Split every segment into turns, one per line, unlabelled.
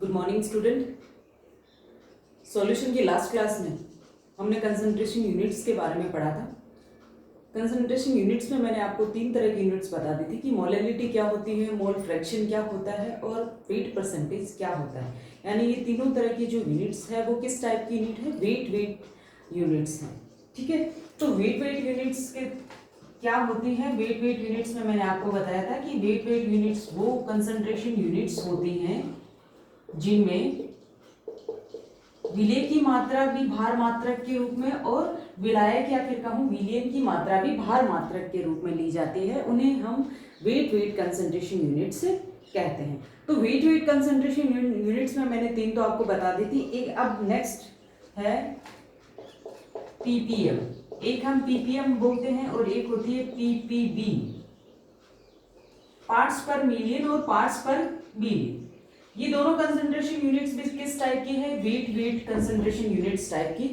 Good morning student. Solution की last class में हमने कंसंट्रेशन यूनिट्स के बारे में पढ़ा था। कंसंट्रेशन यूनिट्स में मैंने आपको 3 तरह की यूनिट्स बता दी थी कि मोलैलिटी क्या होती है, मोल फ्रैक्शन क्या होता है और वेट परसेंटेज क्या होता है। यानी ये तीनों तरह की जो यूनिट्स है वो किस टाइप की यूनिट है, वेट यूनिट्स हैं। ठीक है, तो वेट यूनिट्स के क्या होती है। वेट यूनिट्स में मैंने आपको बताया था कि वेट यूनिट्स वो कंसंट्रेशन यूनिट्स होती हैं जिनमें विलेय की मात्रा भी भार मात्रक के रूप में और विलायक या फिर कहूँ विलयन की मात्रा भी भार मात्रक के रूप में ली जाती है। उन्हें हम वेट कंसंट्रेशन यूनिट्स कहते हैं। तो वेट कंसंट्रेशन यूनिट्स में मैंने 3 तो आपको बता दी थी। एक अब नेक्स्ट है पीपीएम। एक हम पीपीएम बोलते हैं और एक होती है पीपीबी, पार्ट्स पर मिलियन और पार्ट्स पर बिलियन। ये दोनों कंसंट्रेशन यूनिट्स भी किस टाइप की है, वेट कंसंट्रेशन यूनिट्स टाइप की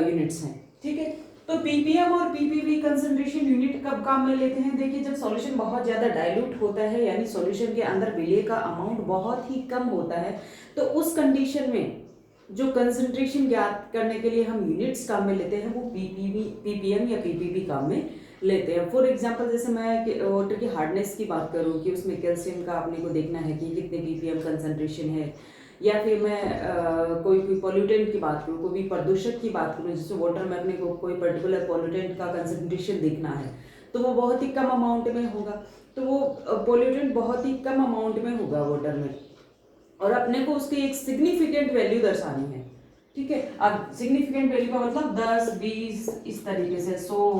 यूनिट्स हैं। ठीक है, तो पीपीएम और पीपीबी कंसंट्रेशन यूनिट कब काम में लेते हैं। देखिए, जब सॉल्यूशन बहुत ज्यादा डाइल्यूट होता है यानी सॉल्यूशन के अंदर विलेय का अमाउंट बहुत ही कम होता है, तो उस कंडीशन में जो कंसंट्रेशन ज्ञात करने के लिए हम यूनिट्स काम में लेते हैं वो पीपीएम या पीपीबी काम में लेते हैं। फॉर एग्जांपल, जैसे मैं वाटर की हार्डनेस की बात करूं कि उसमें कैल्शियम का अपने को देखना है कि कितने पीपीएम कंसंट्रेशन है, या फिर मैं कोई पॉल्यूटेंट की बात करूं, कोई प्रदूषक की बात करूं, जैसे वाटर में अपने को कोई पर्टिकुलर पॉल्यूटेंट का कंसंट्रेशन देखना है तो वो बहुत ही कम अमाउंट में होगा। तो वो पॉल्यूटेंट बहुत ही कम अमाउंट में होगा वाटर में, और अपने को उसकी एक सिग्निफिकेंट वैल्यू दर्शानी है। ठीक है, अब सिग्निफिकेंट वैल्यू का मतलब 10, 20 इस तरीके से 100,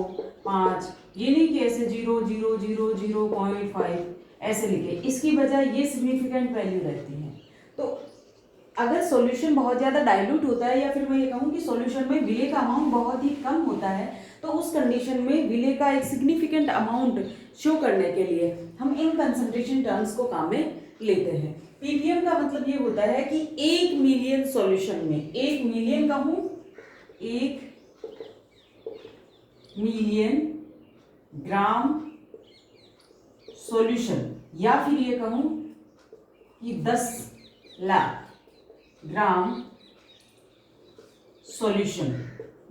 5, ये नहीं कि ऐसे 0, 0, 0, 0.5 ऐसे लिखे। इसकी बजाय ये सिग्निफिकेंट वैल्यू रहती है। तो अगर सॉल्यूशन बहुत ज्यादा डाइल्यूट होता है या फिर मैं ये कहूँ कि सॉल्यूशन में विलेय का अमाउंट बहुत ही कम होता है, तो उस कंडीशन में विलेय का एक सिग्निफिकेंट अमाउंट शो करने के लिए हम इन कंसंट्रेशन टर्म्स को काम में लेते हैं। पीपीएम का मतलब ये होता है कि 1 मिलियन सॉल्यूशन में, 1 मिलियन कहूं, 1 मिलियन ग्राम सॉल्यूशन, या फिर ये कहूं कि 10 लाख ग्राम सॉल्यूशन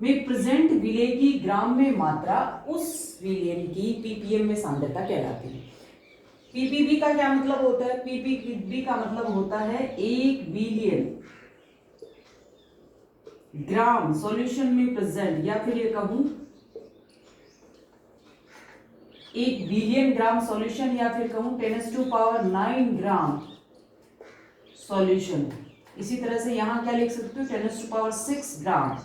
में प्रेजेंट विलेय की ग्राम में मात्रा उस विलेय की पीपीएम में सांद्रता कहलाती है। पीपीबी का क्या मतलब होता है, पीपीबी का मतलब होता है 1 बिलियन ग्राम सॉल्यूशन में प्रेजेंट, या फिर ये कहूं 1 बिलियन ग्राम सॉल्यूशन, या फिर कहूं 10⁻⁹ ग्राम सॉल्यूशन। इसी तरह से यहां क्या लिख सकते हो, 10⁻⁶ ग्राम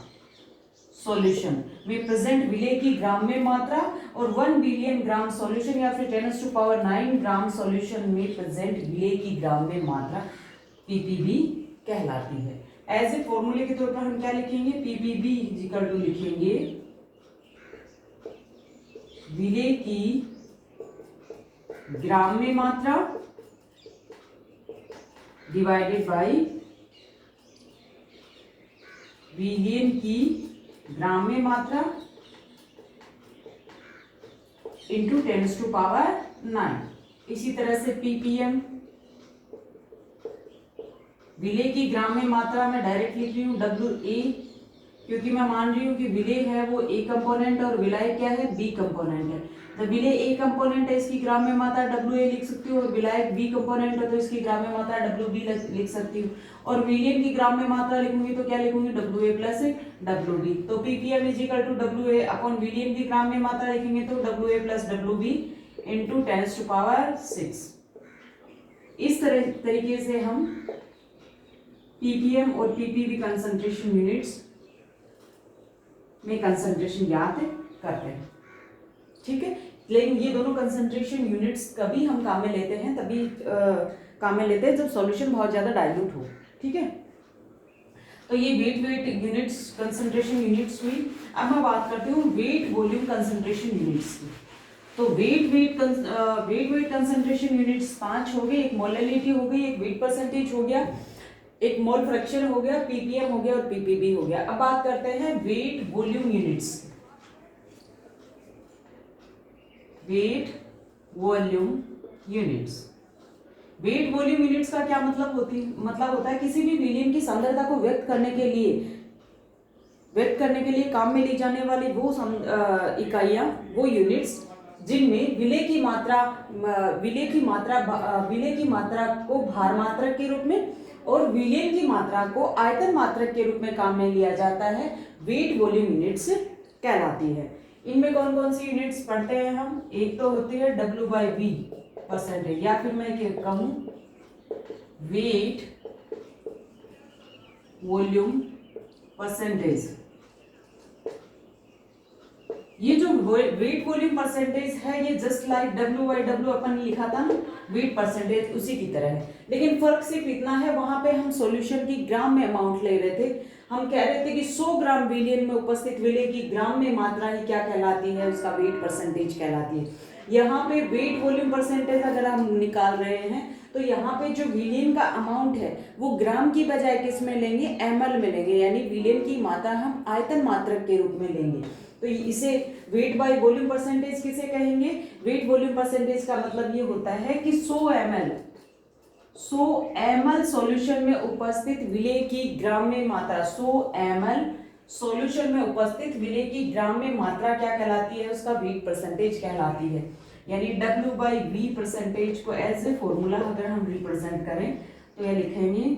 सॉल्यूशन में प्रेजेंट विलेय की ग्राम में मात्रा, और 1 बिलियन ग्राम सॉल्यूशन या फिर 10⁻⁹ ग्राम सॉल्यूशन में प्रेजेंट विलेय की ग्राम में मात्रा पीपीबी कहलाती है। एज ए फॉर्मूले के तौर पर हम क्या लिखेंगे, पीपीबी इक्वल टू लिखेंगे विलेय की ग्राम में मात्रा डिवाइडेड बाय विलियन की ग्राम में मात्रा इंटू 10⁻⁹। इसी तरह से पीपीएम विलेय की ग्राम में मात्रा में डायरेक्ट लिख रही हूँ WA, क्योंकि मैं मान रही हूँ कि विलेय है वो A कंपोनेंट और विलायक क्या है, B कंपोनेंट है। जब विलेय A कंपोनेंट है इसकी ग्राम में मात्रा WA लिख सकती हूँ, और विलायक B कंपोनेंट है तो इसकी ग्राम में मात्रा WB लिख सकती हूँ। और विलियन की ग्राम में मात्रा लिखूंगी तो क्या लिखूंगी, WA प्लस WB। तो PPM is equal to WA upon million की ग्राम में मात्रा लिखेंगे तो WA प्लस WB इंटू 10⁻⁶। इस तरीके से हम पीपीएम और पीपीबी कंसंट्रेशन यूनिट्स में कंसंट्रेशन ज्ञात करते हैं। ठीक है, लेकिन ये दोनों कंसंट्रेशन यूनिट्स कभी हम काम में लेते हैं, तभी काम में लेते हैं जब सॉल्यूशन बहुत ज्यादा डाइल्यूट हो। ठीक है, तो ये वेट यूनिट्स कंसंट्रेशन यूनिट्स हुई। अब मैं बात करती हूँ वेट वॉल्यूम कंसंट्रेशन यूनिट्स की। तो वेट कंसंट्रेशन यूनिट्स 5 हो गए, एक मोलैलिटी हो गई, एक वेट परसेंटेज हो गया, एक मोल फ्रैक्शन हो गया, पीपीएम हो गया और पीपीबी हो गया। अब बात करते हैं weight volume units. Weight volume units weight volume units का क्या मतलब होता है किसी भी विलियन की सांद्रता को व्यक्त करने के लिए काम में ली जाने वाली वो इकाइयां, वो यूनिट्स जिनमें विलेय की मात्रा को भार मात्रक के रूप में और विलेय की मात्रा को आयतन मात्रक के रूप में काम में लिया जाता है, वेट वॉल्यूम यूनिट्स कहलाती है। इनमें कौन कौन सी यूनिट्स पढ़ते हैं हम? एक तो होती है W/V परसेंटेज, या फिर मैं कहूं वेट वॉल्यूम परसेंटेज। ये जो वेट वॉल्यूम परसेंटेज है ये जस्ट लाइक W/W अपन लिखा था ना, वेट परसेंटेज उसी की तरह है, लेकिन फर्क सिर्फ इतना है वहां पे हम सॉल्यूशन की ग्राम में अमाउंट ले रहे थे। हम कह रहे थे कि 100 ग्राम विलियन में उपस्थित विलेय की ग्राम में मात्रा ही क्या कहलाती है, उसका वेट परसेंटेज कहलाती है। यहाँ पे वेट वॉल्यूम परसेंटेज अगर हम निकाल रहे हैं तो यहाँ पे जो विलियन का अमाउंट है वो ग्राम की बजाय किस में लेंगे? ml में लेंगे, यानी विलियन की मात्रा हम आयतन मात्रक के रूप में लेंगे। तो इसे वेट बाय वॉल्यूम परसेंटेज किसे कहेंगे? वेट वॉल्यूम परसेंटेज का मतलब ये होता है कि 100 ml सॉल्यूशन में उपस्थित विलेय की ग्राम में मात्रा, 100 ml सॉल्यूशन में उपस्थित विलेय की ग्राम में मात्रा क्या कहलाती है? उसका वेट परसेंटेज कहलाती है। यानी W/V परसेंटेज को एज ए फॉर्मूला अगर हम रिप्रेजेंट करें तो यह लिखेंगे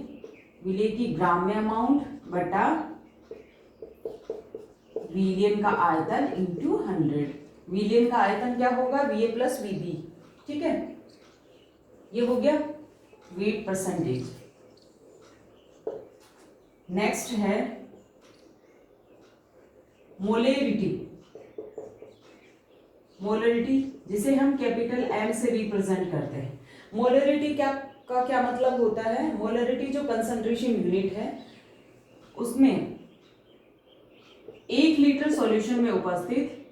विलेय की ग्राम में अमाउंट बटा विलियन का आयतन इंटू 100। विलियन का आयतन क्या होगा? VA plus VB। ठीक है, ये हो गया वेट परसेंटेज। नेक्स्ट है मोलेरिटी। मोलेरिटी जिसे हम कैपिटल M से रिप्रेजेंट करते हैं। मोलेरिटी क्या मतलब होता है? मोलेरिटी जो कंसंट्रेशन यूनिट है उसमें 1 लीटर सॉल्यूशन में उपस्थित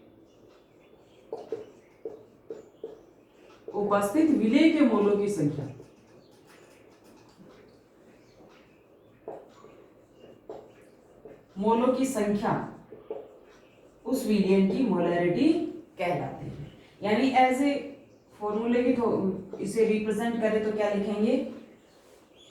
विलेय के मोलों की संख्या, उस विलियन की मोलैरिटी कहलाती है। यानी एज ए फॉर्मूले की तो इसे रिप्रेजेंट करें तो क्या लिखेंगे?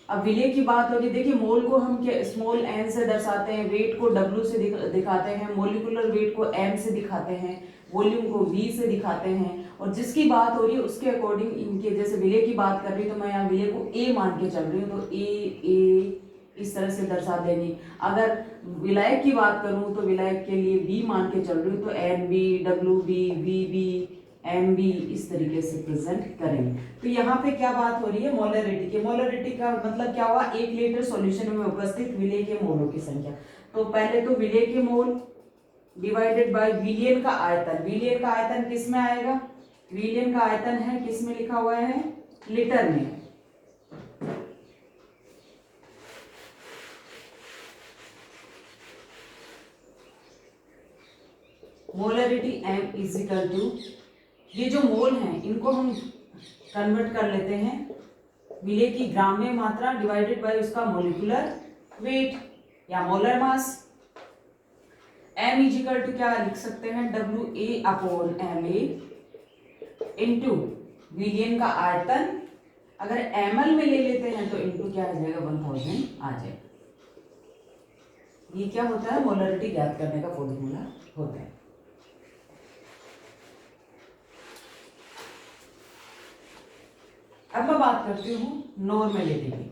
अब विलेय की बात होगी, देखिए मोल को हम स्मॉल n से दर्शाते हैं, वेट को W से दिखाते हैं, मोलिकुलर वेट को M से दिखाते हैं, वॉल्यूम को V से दिखाते हैं, और जिसकी बात हो रही है उसके अकॉर्डिंग इनके, जैसे विलेय की बात कर रही हूँ तो मैं यहाँ विलेय को A मान के चल रही हूँ तो A इस तरह से दर्शा देंगे। अगर विलायक की बात करूँ तो विलायक के लिए B मान के चल रही हूँ तो NB, WB, VB, MB इस तरीके से प्रेजेंट करेंगे। तो यहाँ पे क्या बात हो रही है? मोलरिटी की। मोलरिटी का मतलब क्या हुआ? 1 लीटर सॉल्यूशन में उपस्थित विलेय के मोलों की संख्या। तो पहले तो विलेय के मोल डिवाइडेड बाय विलियन का आयतन। विलियन का आयतन किस में आएगा? विलियन का आयतन है किस में लिखा हुआ है? लीटर में। Molarity M is equal to, ये जो मोल हैं इनको हम कन्वर्ट कर लेते हैं विलेय की ग्राम में मात्रा डिवाइडेड बाय उसका मोलिकुलर वेट या molar mass. M is equal to क्या लिख सकते हैं? WA/MA इंटू विलियन का आयतन, अगर ml में ले लेते हैं तो इंटू क्या आ जाएगा? 1000 आ जाएगा। ये क्या होता है? मोलरिटी ज्ञात करने का फॉर्मूला होता है। अब मैं बात करती हूँ नॉर्मेलिटी की।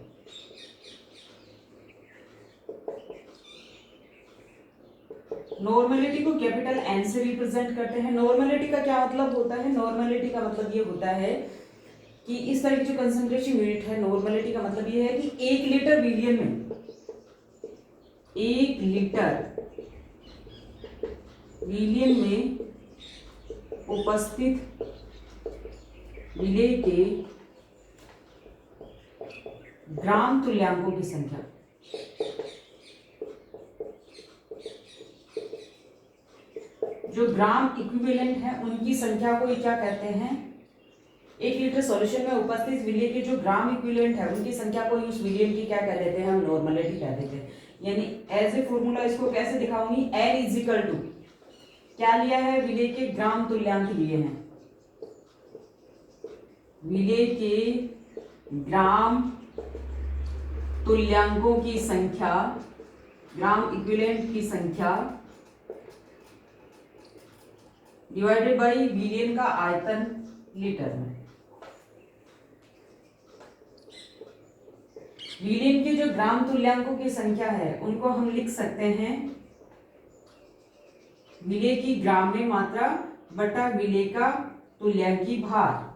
नॉर्मेलिटी को कैपिटल N से रिप्रेजेंट करते हैं। नॉर्मेलिटी का क्या मतलब होता है? नॉर्मेलिटी का मतलब ये होता है कि इस तरह की जो कंसंट्रेशन यूनिट है, नॉर्मेलिटी का मतलब ये है कि 1 लीटर विलियन में, 1 लीटर विलियन में उपस्थित विलेय के ग्राम तुल्यांकों की संख्या, जो ग्राम इक्विवेलेंट है उनकी संख्या को ये क्या कहते हैं? 1 लीटर सॉल्यूशन में उपस्थित विलेय के जो ग्राम इक्विवेलेंट है उनकी संख्या को उस विलियन की क्या कह देते हैं? हम नॉर्मेलिटी कह देते हैं। यानी एज ए फॉर्मूला इसको कैसे दिखाऊंगी? N इज इक्वल टू क्या लिया है? विलेय के ग्राम तुल्यांक लिए हैं, विलेय के ग्राम तुल्यांकों की संख्या, ग्राम इक्विवेलेंट की संख्या डिवाइडेड बाई विलियन का आयतन लीटर में। विलियन के जो ग्राम तुल्यांकों की संख्या है उनको हम लिख सकते हैं विलेय की ग्राम में मात्रा बटा विलेय का तुल्यांकी भार,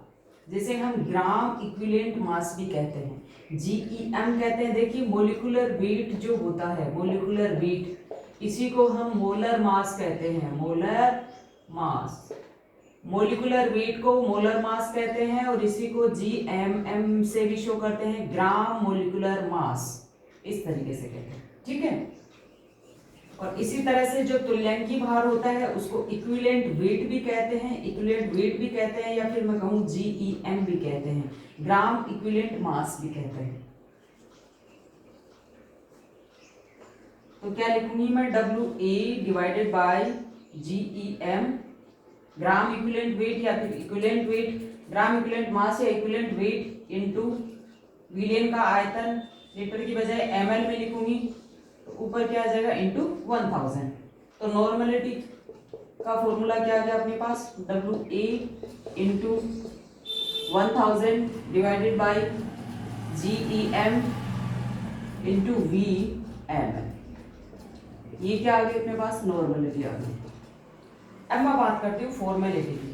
जिसे हम ग्राम इक्विवेलेंट मास भी कहते हैं, GEM कहते हैं। देखिए मोलिकुलर वेट जो होता है, मोलिकुलर वेट, इसी को हम मोलर मास कहते हैं, मोलर मास। मोलिकुलर वेट को मोलर मास कहते हैं और इसी को GMM से भी शो करते हैं, ग्राम मोलिकुलर मास, इस तरीके से कहते हैं, ठीक है। और इसी तरह से जो तुल्यांकी भार होता है उसको इक्विवेलेंट वेट भी कहते हैं, इक्विवेलेंट वेट भी कहते हैं, या फिर मैं कहूँ GEM भी कहते हैं, ग्राम इक्विवेलेंट मास भी कहते हैं। तो क्या लिखूंगी मैं, WA divided by GEM, gram equivalent weight या फिर equivalent weight, gram equivalent mass या इक्विवेलेंट वेट इनटू विलियन का आयतन, लीटर की बजाय ml में लिखूंगी, तो ऊपर क्या आ जाएगा, इनटू 1000। तो नॉर्मलिटी का फॉर्मूला क्या आ गया अपने पास, WA into 1000 divided by GEM into VML। ये क्या आ गई अपने पास, नॉर्मलिटी आ गई। अब मैं बात करती हूँ फॉर्मेलिटी की।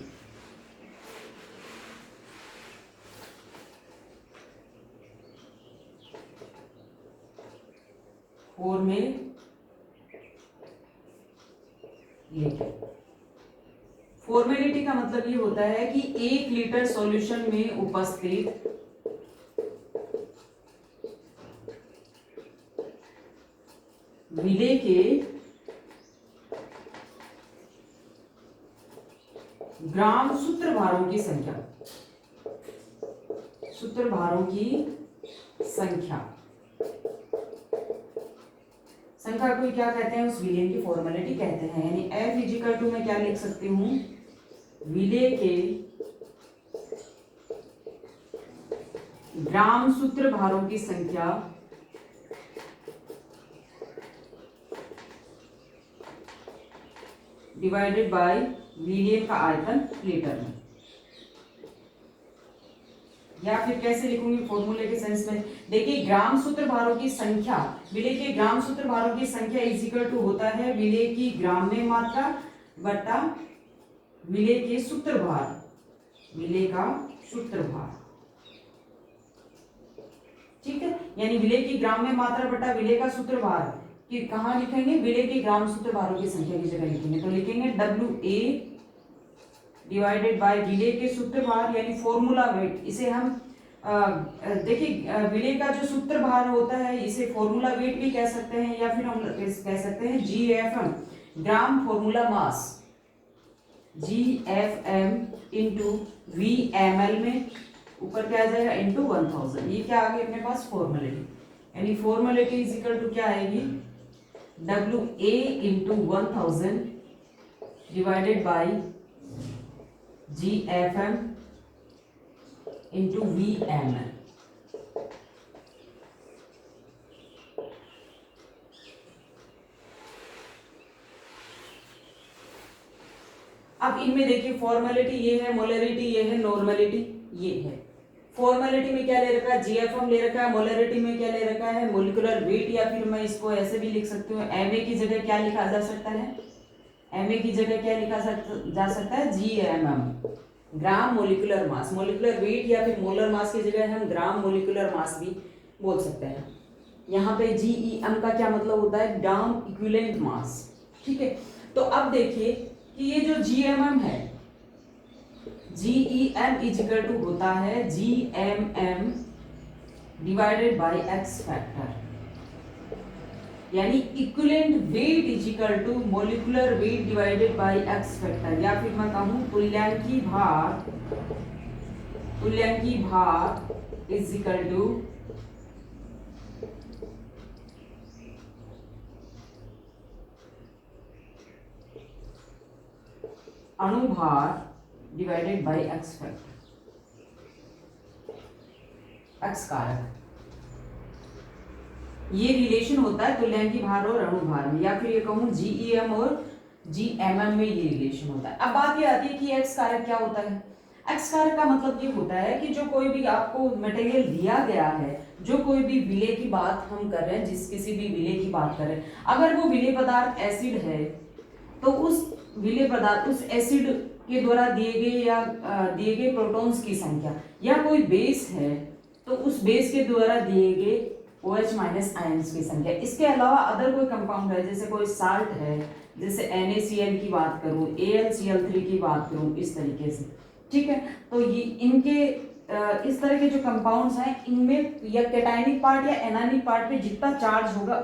फॉर्मेलिटी का मतलब ये होता है कि 1 लीटर सॉल्यूशन में उपस्थित विलेय के ग्राम सूत्रभारों की संख्या, सूत्रभारों की संख्या को क्या कहते हैं, उस विलेय की फॉर्मेलिटी कहते हैं। यानी F इजिकल टू मैं क्या लिख सकती हूँ, विलेय के ग्राम सूत्रभारों की संख्या डिवाइडेड बाय विलेय का आयतन लीटर में। या फिर कैसे लिखूंगी फॉर्मूले के सेंस में, देखिए ग्राम सूत्रभारों की संख्या, विलेय के ग्राम सूत्रभारों की संख्या इज इक्वल टू होता है विलेय की ग्राम में मात्रा बटा विलेय के सूत्रभार, विलेय का सूत्रभार, ठीक है। यानी विलेय की ग्राम में मात्रा बटा विलेय का सूत्रभार कि कहां लिखेंगे, विलेय के ग्राम सूत्रभारों की संख्या की जगह लिखेंगे, तो लिखेंगे WA डिवाइडेड बाय विलेय के सूत्रभार यानी फॉर्मूला वेट। इसे हम देखिए विलेय का जो सूत्रभार होता है इसे फॉर्मूला वेट भी कह सकते हैं, या फिर हम कह सकते हैं GFM, gram formula mass, GFM into VML में ऊपर क्या आ जाएगा, इंटू 1000। ये क्या आ गई अपने पास, फॉर्मेलिटी। यानी फॉर्मेलिटी इज इक्वल टू क्या आएगी, WA into 1000 divided by GFM into VML। अब इनमें देखिए फॉर्मेलिटी ये है, मोलरिटी ये है, नॉर्मलिटी ये है। फॉर्मेलिटी में क्या ले रखा है, GFM ले रखा है, मोलरिटी में क्या ले रखा है, मोलिकुलर वेट, या फिर मैं इसको ऐसे भी लिख सकती हूँ, MA की जगह क्या लिखा जा सकता है, MA की जगह क्या लिखा जा सकता है, GMM, gram molecular mass. Molecular weight या फिर मोलर मास की जगह हम ग्राम मोलिकुलर मास भी बोल सकते हैं। यहाँ पे GEM का क्या मतलब होता है, ग्राम इक्विवेलेंट मास, ठीक है। तो अब देखिए कि ये जो GMM है, GEM इज इक्वल टू होता है GMM divided by X factor, यानी equivalent weight is equal to molecular weight divided by X factor, या फिर मैं कहूं तुल्यांकी भार इज इक्वल टू अणुभार divided by X factor. X कारक, ये रिलेशन होता है तुल्यांकी भार और अणुभार में, या फिर ये कहूँ जीईएम और जीएमएम में ये रिलेशन होता है। अब बात ये आती है कि एक्स कारक क्या होता है। एक्स कारक का मतलब ये होता है कि जो कोई भी आपको मटेरियल दिया गया है, जो कोई भी विलेय की बात हम कर रहे हैं, जिस किसी भी विलेय की बात कर रहे हैं, अगर वो विलेय पदार्थ एसिड है तो उस विलेय पदार्थ, उस एसिड के द्वारा दिए गए प्रोटॉन्स की संख्या, या कोई बेस है तो उस बेस के द्वारा दिए गए OH माइनस आयंस की संख्या। इसके अलावा अदर कोई कंपाउंड है, जैसे कोई साल्ट है, जैसे NaCl की बात करूं, AlCl3 की बात करूं, इस तरीके से, ठीक है। तो ये इनके इस तरह के जो कंपाउंड्स हैं, इनमें या कैटायनिक पार्ट या एनायनिक पार्ट पे जितना चार्ज होगा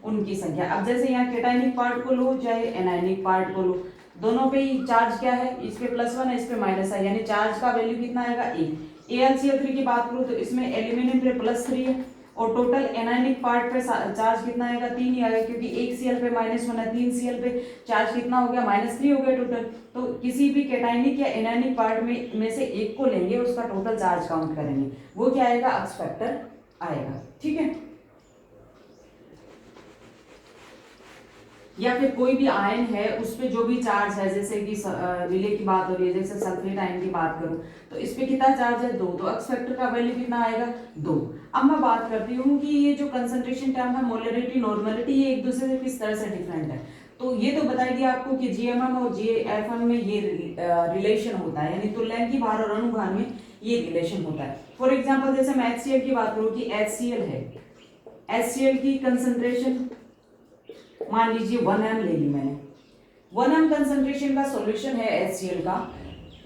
उनकी संख्या। अब जैसे यहाँ कैटायनिक पार्ट को लो चाहे एनायनिक पार्ट को लो, दोनों पे ही चार्ज क्या है, इस पे +1 है, इस पे -1 है, यानी चार्ज का वैल्यू कितना आएगा 1। AlCl3 की बात करूँ तो इसमें एल्यूमिनियम पे +3 है, और टोटल एनायनिक पार्ट पे चार्ज कितना आएगा 3 ही आएगा, क्योंकि 1 Cl पे -1 है, 3 Cl पे चार्ज कितना हो गया -3 हो गया टोटल। तो किसी भी कैटायनिक या एनायनिक पार्ट में से एक को लेंगे, उसका टोटल चार्ज काउंट करेंगे, वो क्या आएगा, एक्स फैक्टर आएगा, ठीक है। या फिर कोई भी आयन है उस पे जो भी चार्ज है, जैसे कि विलेय की बात हो रही है, जैसे सल्फेट आयन की बात करूं तो इस पे कितना चार्ज है 2, तो एक्स फैक्टर का वैल्यू कितना आएगा 2। अब मैं बात करती हूँ कि ये जो कंसंट्रेशन टर्म है, मोलरिटी, नॉर्मलिटी, ये एक दूसरे से किस तरह से डिफरेंट है। तो ये तो बताई दिया आपको कि जीएमएम और जीएफएम में ये रिलेशन होता है, यानी तुल्यांकी भार और अणुभार में ये रिलेशन होता है। फॉर एग्जाम्पल जैसे मैं HCl की बात करूँ कि HCl है, HCl की कंसंट्रेशन मान लीजिए 1m ले ली मैंने, 1m कंसंट्रेशन का सॉल्यूशन है HCl का,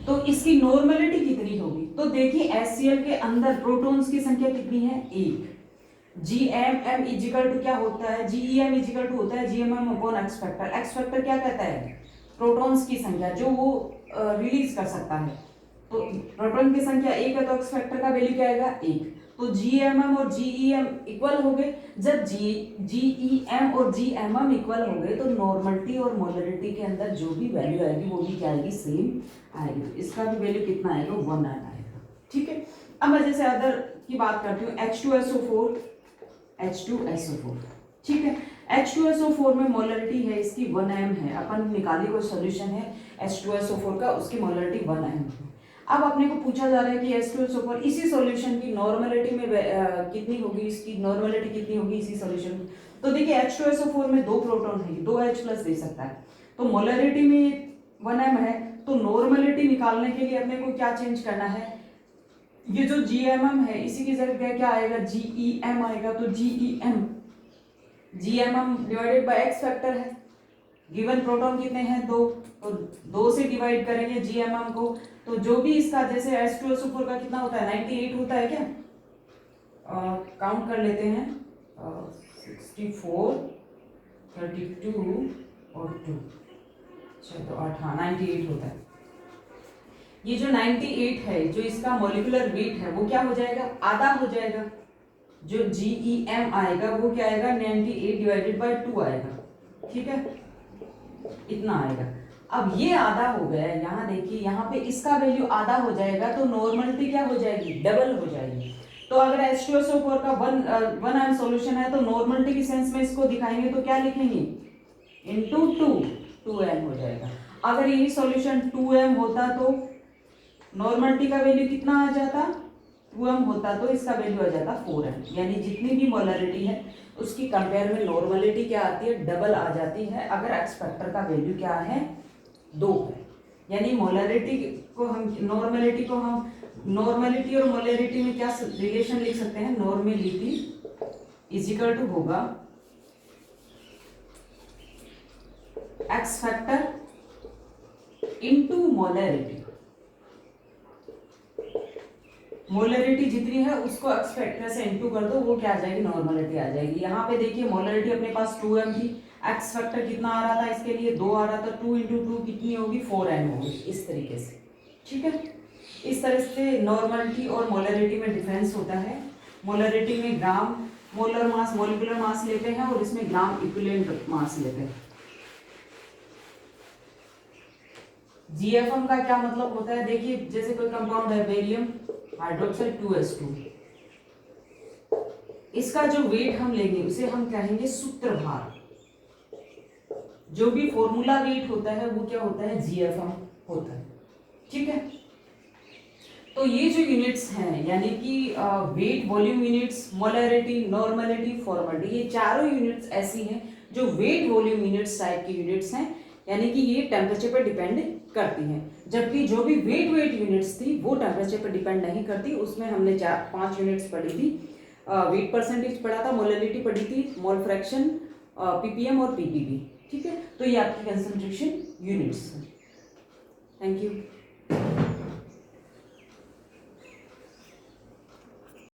तो इसकी नॉर्मलिटी कितनी होगी। तो देखिए HCl के अंदर प्रोटॉन्स की संख्या कितनी है 1। GMM इजिकल टू क्या होता है, GEM इजिकल टू होता है GMM upon x factor. X factor क्या कहता है, प्रोटॉन्स की संख्या जो वो रिलीज कर सकता है। तो प्रोटॉन की संख्या 1 है तो एक्स फैक्टर का वैल्यू क्या आएगा 1। तो GMM और GEM इक्वल हो गए। जब GEM और GMM इक्वल हो गए तो नॉर्मलिटी और मोलरिटी के अंदर जो भी वैल्यू आएगी वो भी क्या आएगी, सेम आएगी। तो इसका भी वैल्यू कितना आएगा, 1 आएगा, ठीक है। अब मैं जैसे अदर की बात करती हूँ, H2SO4, H2SO4, ठीक है। H2SO4 में मोलरिटी है इसकी 1m है, अपन निकाली कोई सॉल्यूशन है H2SO4 का, उसकी मोलरिटी 1m है। अब अपने को पूछा जा रहा है कि H2SO4 इसी सॉल्यूशन की नॉर्मलिटी में कितनी होगी, इसकी नॉर्मलिटी कितनी होगी इसी सॉल्यूशन में। तो देखिए H2SO4 में 2 प्रोटॉन है, 2 H+ दे सकता है, तो मोलरिटी में 1m है, तो नॉर्मलिटी निकालने के लिए अपने को क्या चेंज करना है, ये जो GMM है इसी की जगह क्या आएगा, GEM आएगा। तो GMM divided bye x factor है, गिवन प्रोटॉन कितने हैं 2, तो 2 से डिवाइड करेंगे GMM को, तो जो भी इसका जैसे H2SO4 का कितना होता है 98 होता है क्या, काउंट कर लेते हैं 64, 32 और 2, तो 8, हाँ 98 होता है। ये जो 98 है, जो इसका मॉलिक्यूलर वेट है वो क्या हो जाएगा, आधा हो जाएगा। जो GEM आएगा वो क्या आएगा 98 डिवाइडेड बाय 2 आएगा, ठीक है, इतना आएगा। अब ये आधा हो गया, यहाँ देखिए यहाँ पे इसका वैल्यू आधा हो जाएगा तो नॉर्मलिटी क्या हो जाएगी, डबल हो जाएगी। तो अगर H2SO4 का 1m सॉल्यूशन है तो नॉर्मलिटी की सेंस में इसको दिखाएंगे तो क्या लिखेंगे, इनटू 2m हो जाएगा। अगर यही सॉल्यूशन 2m होता तो नॉर्मलिटी का वैल्यू कितना आ जाता, 2m होता तो इसका वैल्यू आ जाता 4m, यानी जितनी भी मोलरिटी है उसकी कंपेयर में नॉर्मलिटी क्या आती है, डबल आ जाती है, अगर एक्स फैक्टर का वैल्यू क्या है 2 है। यानी मोलरिटी को हम नॉर्मलिटी और मोलरिटी में क्या रिलेशन लिख सकते हैं, नॉर्मलिटी इजिकल टू होगा x factor into molarity. Molarity जितनी है उसको एक्स फैक्टर से इनटू कर दो, वो क्या आ जाएगी, नॉर्मलिटी आ जाएगी। यहाँ पे देखिए मोलरिटी अपने पास 2m थी, एक्स फैक्टर कितना आ रहा था इसके लिए 2 आ रहा था, 2 × 2 कितनी होगी 4m होगी, इस तरीके से, ठीक है। इस तरह से नॉर्मलिटी और मोलरिटी में डिफरेंस होता है। मोलरिटी में ग्राम मोलर मास, मोलिकुलर मास लेते हैं और इसमें ग्राम इक्विवेलेंट मास लेते हैं। GFM का क्या मतलब होता है, देखिए जैसे कोई कंपाउंड है बेरियम हाइड्रोक्साइड 2s2, इसका जो वेट हम लेंगे उसे हम कहेंगे सूत्रभार। जो भी फॉर्मूला वेट होता है वो क्या होता है, जीएफएम होता है। ठीक है, तो ये जो यूनिट्स हैं यानी कि weight, volume units, molarity, normality, formality, ये चारों यूनिट्स ऐसी हैं जो वेट वॉल्यूम यूनिट्स टाइप की यूनिट्स हैं, यानी कि ये टेम्परेचर पर डिपेंड करती हैं। जबकि जो भी वेट यूनिट्स थी वो टेम्परेचर पर डिपेंड नहीं करती। उसमें हमने 4-5 यूनिट्स पढ़ी थी। वेट परसेंटेज पढ़ा था, मोलैलिटी पढ़ी थी, मोल फ्रैक्शन, पीपीएम और पीपीवी। ठीक है, तो ये आपकी कंसंट्रेशन यूनिट्स हैं। Thank you.